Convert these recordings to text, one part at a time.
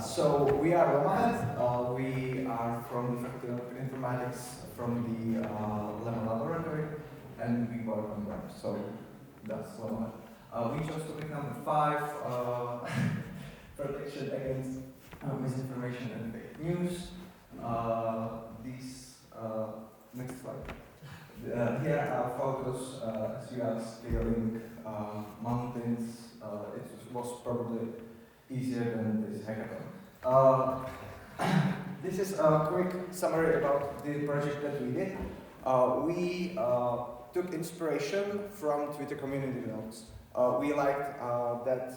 So we are LEMMA WEB. We are from the Faculty of Informatics from the LEMMA laboratory, and we work on web. So that's LEMMA WEB. We chose topic number 5, protection against misinformation and fake news. Next slide. Here are photos as we are scaling mountains. It was probably easier than this hackathon. This is a quick summary about the project that we did. We took inspiration from Twitter community notes. We liked that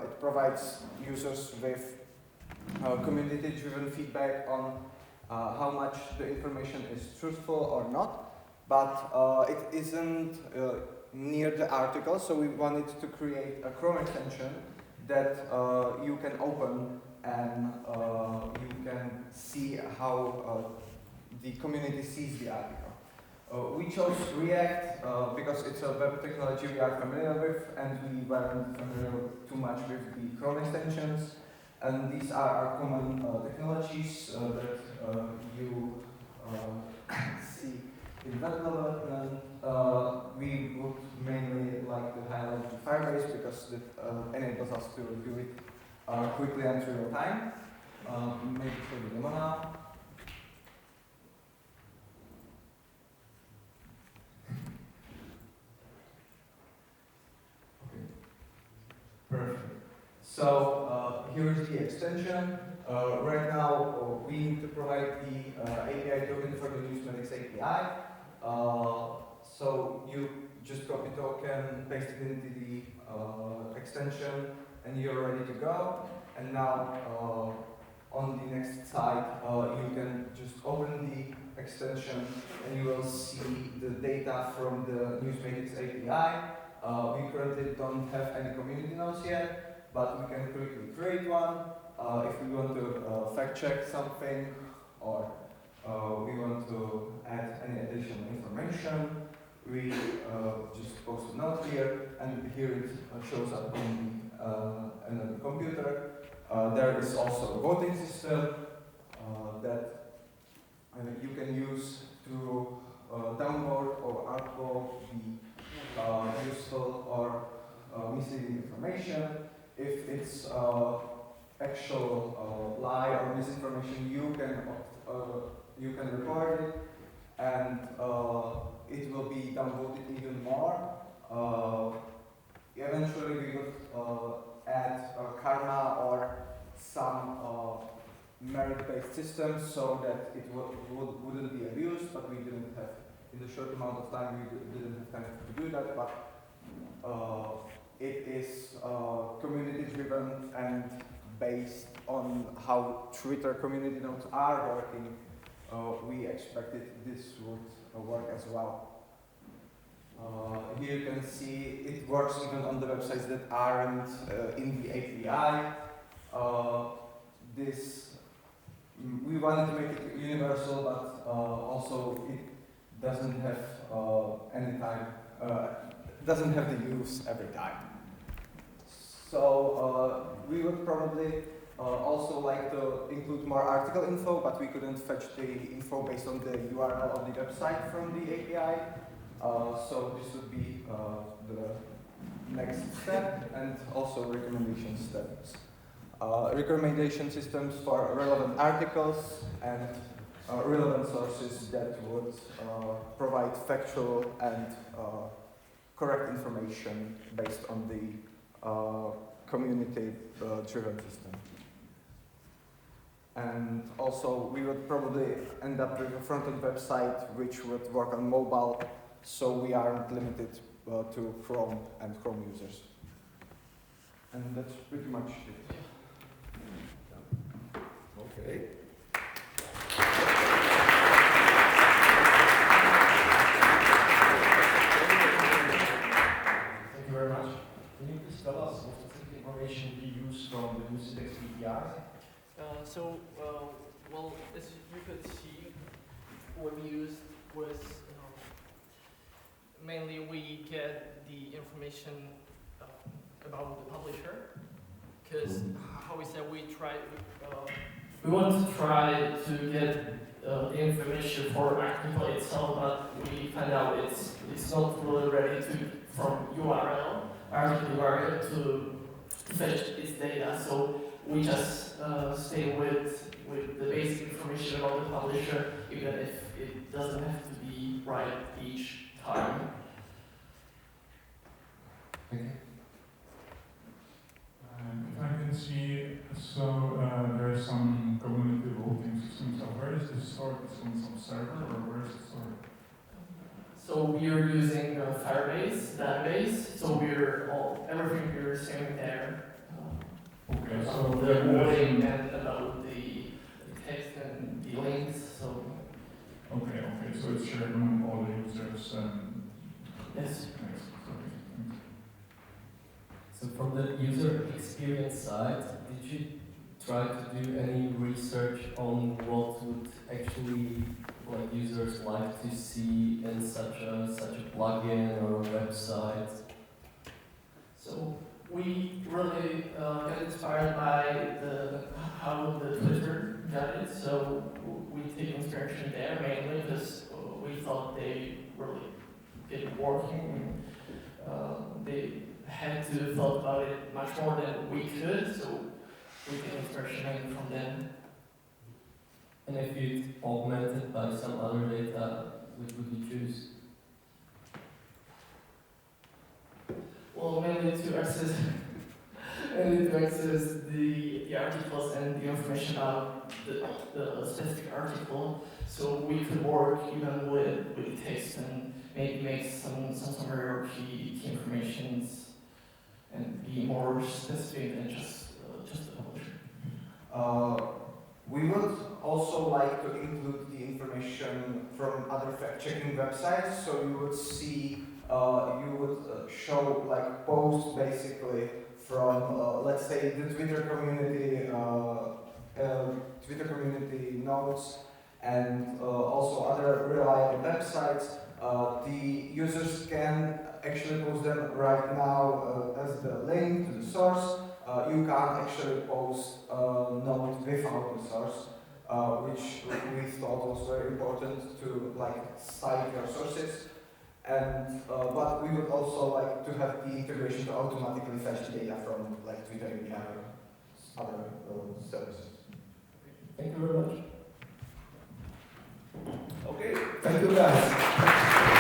it provides users with community-driven feedback on how much the information is truthful or not, but it isn't near the article, so we wanted to create a Chrome extension that you can open and you can see how the community sees the article. We chose React because it's a web technology we are familiar with, and we weren't familiar too much with the Chrome extensions. And these are our common technologies that you see in web development. We would mainly like to highlight Firebase because it enables us to do it quickly and in real time. Maybe show the demo now. Okay. Perfect. So here is the extension. Right now we need to provide the API token for the Newsmatics API. So you just copy token, paste it into the extension, and you're ready to go. And now on the next slide, you can just open the extension and you will see the data from the Newsmatics API. We currently don't have any community nodes yet, but we can quickly create one if we want to fact check something or we want to add any additional information. We just post a note here, and here it shows up on the computer. There is also a voting system that you can use to download or upload the useful or misleading information. If it's actual lie or misinformation, you can record it, and it will be downloaded even more. Eventually, we would add karma or some merit-based system so that it wouldn't be abused, but we didn't have, in the short amount of time, we didn't have time to do that. But it is community-driven and based on how Twitter community nodes are working. We expected this would work as well. Here you can see it works even on the websites that aren't in the API. We wanted to make it universal, but also it doesn't have any time. Doesn't have the use every time. So we would probably also like to include more article info, but we couldn't fetch the info based on the URL of the website from the API. So this would be the next step, and also recommendation steps. Recommendation systems for relevant articles and relevant sources that would provide factual and correct information based on the community-driven system. And also, we would probably end up with a front-end website which would work on mobile, so we aren't limited to Chrome and Chrome users. And that's pretty much it. Okay. Thank you very much. Can you please tell us what specific information you use from the Newsmatics API? Well, as you could see, what we used was mainly we get the information about the publisher, because how we said we we want to try to get the information for article itself, but we find out it's not really ready to from URL article URL to fetch its data. So we just stay with the basic information about the publisher, even if it doesn't have to be right each time. Okay. If I can see, so there is some community voting system. So where is this stored? It's on some server, or where is it stored? So we are using Firebase database. So everything we're saving there. Okay, so The voting and about the text and the links. So okay, so it's shared among all the users. yes. Thanks. So from the user experience side, did you try to do any research on what would actually users like to see in such a plugin or a website? So we really got inspired by how the Twitter got it. So we take inspiration there mainly because we thought they really did working. They had to thought about it much more than we could, so we get inspiration mainly from them. And if you augment it by some other data, which would you choose? Well, mainly to access the articles and the information about the specific article, so we could work even with the text and maybe make some summary or key informations and be more specific than just the publisher. We would also like to include the information from other fact-checking websites, so you would see, you would show like posts basically from, let's say, the Twitter community notes, and also other reliable websites. The users can actually post them right now as the link to the source. You can't actually post note without the source, which we thought was very important to cite your sources. And but we would also like to have the integration to automatically fetch data from Twitter and other services. Thank you very much. Okay, thank you guys.